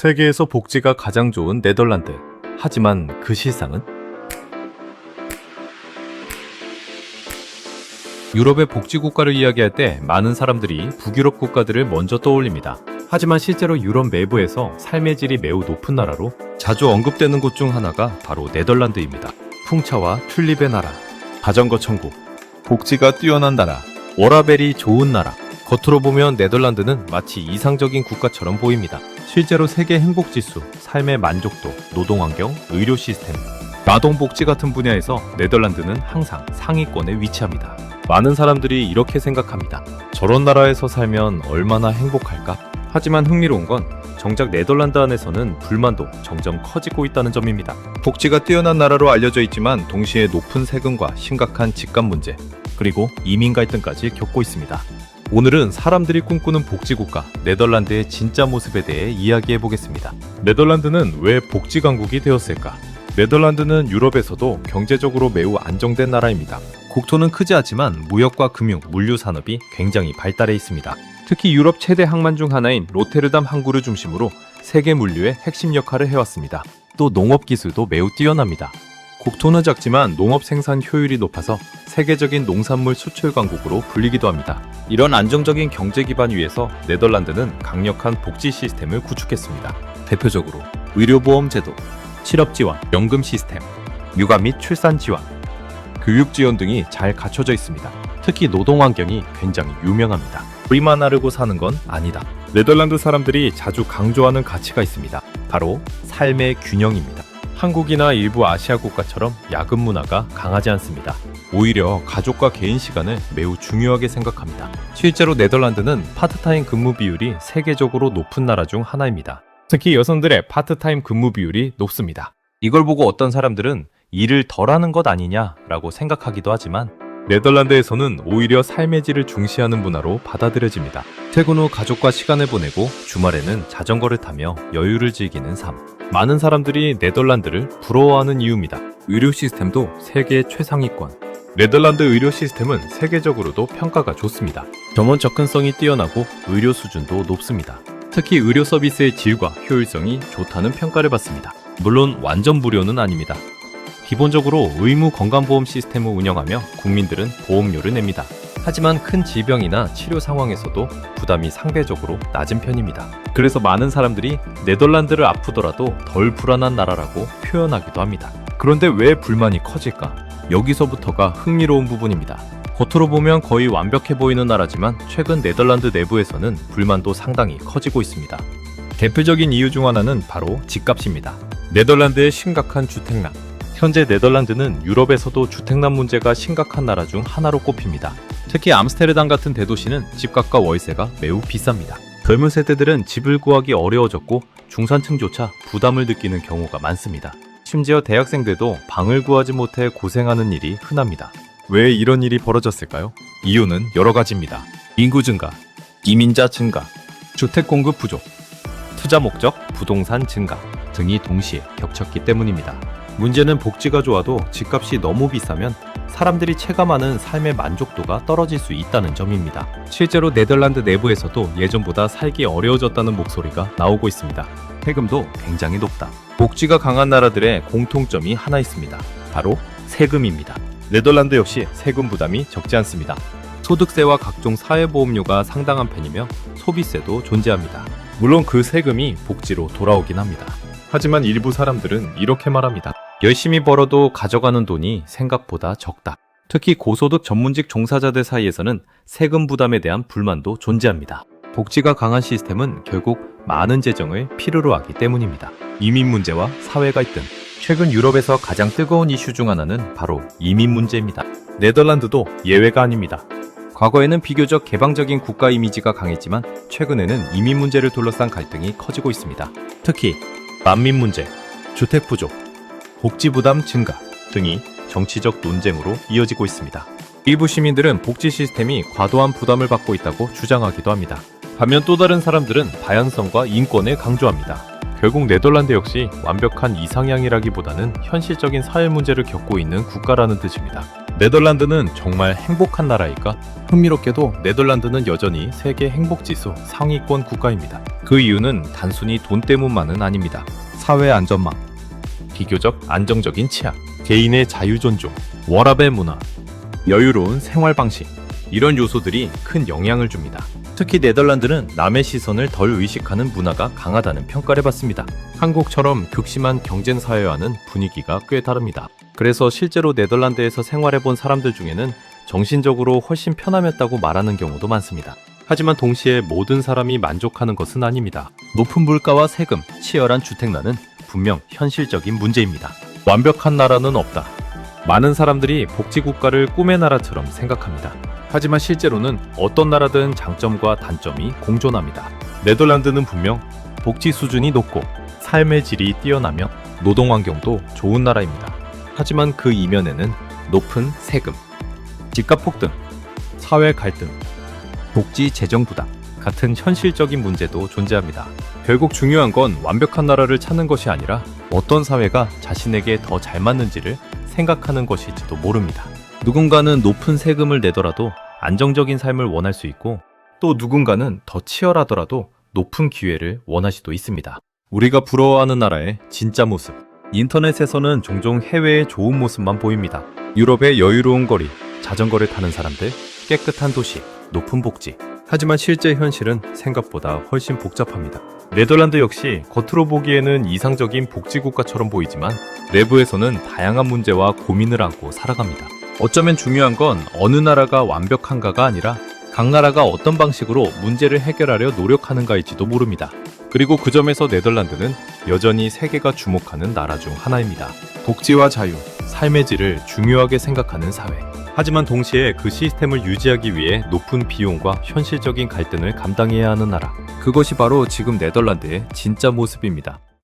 세계에서 복지가 가장 좋은 네덜란드. 하지만 그 실상은? 유럽의 복지국가를 이야기할 때 많은 사람들이 북유럽 국가들을 먼저 떠올립니다. 하지만 실제로 유럽 내부에서 삶의 질이 매우 높은 나라로 자주 언급되는 곳 중 하나가 바로 네덜란드입니다. 풍차와 튤립의 나라, 자전거 천국, 복지가 뛰어난 나라, 워라벨이 좋은 나라. 겉으로 보면 네덜란드는 마치 이상적인 국가처럼 보입니다. 실제로 세계 행복지수, 삶의 만족도, 노동환경, 의료 시스템, 아동복지 같은 분야에서 네덜란드는 항상 상위권에 위치합니다. 많은 사람들이 이렇게 생각합니다. 저런 나라에서 살면 얼마나 행복할까? 하지만 흥미로운 건 정작 네덜란드 안에서는 불만도 점점 커지고 있다는 점입니다. 복지가 뛰어난 나라로 알려져 있지만 동시에 높은 세금과 심각한 집값 문제, 그리고 이민 갈등까지 겪고 있습니다. 오늘은 사람들이 꿈꾸는 복지국가 네덜란드의 진짜 모습에 대해 이야기해 보겠습니다. 네덜란드는 왜 복지 강국이 되었을까? 네덜란드는 유럽에서도 경제적으로 매우 안정된 나라입니다. 국토는 크지 않지만 무역과 금융, 물류 산업이 굉장히 발달해 있습니다. 특히 유럽 최대 항만 중 하나인 로테르담 항구를 중심으로 세계 물류의 핵심 역할을 해왔습니다. 또 농업 기술도 매우 뛰어납니다. 국토는 작지만 농업 생산 효율이 높아서 세계적인 농산물 수출 강국으로 불리기도 합니다. 이런 안정적인 경제 기반 위에서 네덜란드는 강력한 복지 시스템을 구축했습니다. 대표적으로 의료보험 제도, 실업지원, 연금 시스템, 육아 및 출산 지원, 교육 지원 등이 잘 갖춰져 있습니다. 특히 노동 환경이 굉장히 유명합니다. 우리만 알고 사는 건 아니다. 네덜란드 사람들이 자주 강조하는 가치가 있습니다. 바로 삶의 균형입니다. 한국이나 일부 아시아 국가처럼 야근 문화가 강하지 않습니다. 오히려 가족과 개인 시간을 매우 중요하게 생각합니다. 실제로 네덜란드는 파트타임 근무 비율이 세계적으로 높은 나라 중 하나입니다. 특히 여성들의 파트타임 근무 비율이 높습니다. 이걸 보고 어떤 사람들은 일을 덜 하는 것 아니냐라고 생각하기도 하지만 네덜란드에서는 오히려 삶의 질을 중시하는 문화로 받아들여집니다. 퇴근 후 가족과 시간을 보내고 주말에는 자전거를 타며 여유를 즐기는 삶. 많은 사람들이 네덜란드를 부러워하는 이유입니다. 의료 시스템도 세계 최상위권. 네덜란드 의료 시스템은 세계적으로도 평가가 좋습니다. 점원 접근성이 뛰어나고 의료 수준도 높습니다. 특히 의료 서비스의 질과 효율성이 좋다는 평가를 받습니다. 물론 완전 무료는 아닙니다. 기본적으로 의무 건강보험 시스템을 운영하며 국민들은 보험료를 냅니다. 하지만 큰 질병이나 치료 상황에서도 부담이 상대적으로 낮은 편입니다. 그래서 많은 사람들이 네덜란드를 아프더라도 덜 불안한 나라라고 표현하기도 합니다. 그런데 왜 불만이 커질까? 여기서부터가 흥미로운 부분입니다. 겉으로 보면 거의 완벽해 보이는 나라지만 최근 네덜란드 내부에서는 불만도 상당히 커지고 있습니다. 대표적인 이유 중 하나는 바로 집값입니다. 네덜란드의 심각한 주택난. 현재 네덜란드는 유럽에서도 주택난 문제가 심각한 나라 중 하나로 꼽힙니다. 특히 암스테르담 같은 대도시는 집값과 월세가 매우 비쌉니다. 젊은 세대들은 집을 구하기 어려워졌고 중산층조차 부담을 느끼는 경우가 많습니다. 심지어 대학생들도 방을 구하지 못해 고생하는 일이 흔합니다. 왜 이런 일이 벌어졌을까요? 이유는 여러 가지입니다. 인구 증가, 이민자 증가, 주택 공급 부족, 투자 목적, 부동산 증가 등이 동시에 겹쳤기 때문입니다. 문제는 복지가 좋아도 집값이 너무 비싸면 사람들이 체감하는 삶의 만족도가 떨어질 수 있다는 점입니다. 실제로 네덜란드 내부에서도 예전보다 살기 어려워졌다는 목소리가 나오고 있습니다. 세금도 굉장히 높다. 복지가 강한 나라들의 공통점이 하나 있습니다. 바로 세금입니다. 네덜란드 역시 세금 부담이 적지 않습니다. 소득세와 각종 사회보험료가 상당한 편이며 소비세도 존재합니다. 물론 그 세금이 복지로 돌아오긴 합니다. 하지만 일부 사람들은 이렇게 말합니다. 열심히 벌어도 가져가는 돈이 생각보다 적다. 특히 고소득 전문직 종사자들 사이에서는 세금 부담에 대한 불만도 존재합니다. 복지가 강한 시스템은 결국 많은 재정을 필요로 하기 때문입니다. 이민 문제와 사회 갈등. 최근 유럽에서 가장 뜨거운 이슈 중 하나는 바로 이민 문제입니다. 네덜란드도 예외가 아닙니다. 과거에는 비교적 개방적인 국가 이미지가 강했지만 최근에는 이민 문제를 둘러싼 갈등이 커지고 있습니다. 특히 난민 문제, 주택 부족, 복지 부담 증가 등이 정치적 논쟁으로 이어지고 있습니다. 일부 시민들은 복지 시스템이 과도한 부담을 받고 있다고 주장하기도 합니다. 반면 또 다른 사람들은 다양성과 인권을 강조합니다. 결국 네덜란드 역시 완벽한 이상향이라기보다는 현실적인 사회 문제를 겪고 있는 국가라는 뜻입니다. 네덜란드는 정말 행복한 나라일까? 흥미롭게도 네덜란드는 여전히 세계 행복지수 상위권 국가입니다. 그 이유는 단순히 돈 때문만은 아닙니다. 사회 안전망, 비교적 안정적인 치안, 개인의 자유 존중, 워라밸 문화, 여유로운 생활 방식, 이런 요소들이 큰 영향을 줍니다. 특히 네덜란드는 남의 시선을 덜 의식하는 문화가 강하다는 평가를 받습니다. 한국처럼 극심한 경쟁 사회와는 분위기가 꽤 다릅니다. 그래서 실제로 네덜란드에서 생활해본 사람들 중에는 정신적으로 훨씬 편안했다고 말하는 경우도 많습니다. 하지만 동시에 모든 사람이 만족하는 것은 아닙니다. 높은 물가와 세금, 치열한 주택난은 분명 현실적인 문제입니다. 완벽한 나라는 없다. 많은 사람들이 복지국가를 꿈의 나라처럼 생각합니다. 하지만 실제로는 어떤 나라든 장점과 단점이 공존합니다. 네덜란드는 분명 복지 수준이 높고 삶의 질이 뛰어나며 노동 환경도 좋은 나라입니다. 하지만 그 이면에는 높은 세금, 집값 폭등, 사회 갈등, 복지 재정 부담 같은 현실적인 문제도 존재합니다. 결국 중요한 건 완벽한 나라를 찾는 것이 아니라 어떤 사회가 자신에게 더 잘 맞는지를 생각하는 것일지도 모릅니다. 누군가는 높은 세금을 내더라도 안정적인 삶을 원할 수 있고, 또 누군가는 더 치열하더라도 높은 기회를 원할 수도 있습니다. 우리가 부러워하는 나라의 진짜 모습. 인터넷에서는 종종 해외의 좋은 모습만 보입니다. 유럽의 여유로운 거리, 자전거를 타는 사람들, 깨끗한 도시, 높은 복지. 하지만 실제 현실은 생각보다 훨씬 복잡합니다. 네덜란드 역시 겉으로 보기에는 이상적인 복지국가처럼 보이지만 내부에서는 다양한 문제와 고민을 안고 살아갑니다. 어쩌면 중요한 건 어느 나라가 완벽한가가 아니라 각 나라가 어떤 방식으로 문제를 해결하려 노력하는가일지도 모릅니다. 그리고 그 점에서 네덜란드는 여전히 세계가 주목하는 나라 중 하나입니다. 복지와 자유, 삶의 질을 중요하게 생각하는 사회. 하지만 동시에 그 시스템을 유지하기 위해 높은 비용과 현실적인 갈등을 감당해야 하는 나라. 그것이 바로 지금 네덜란드의 진짜 모습입니다.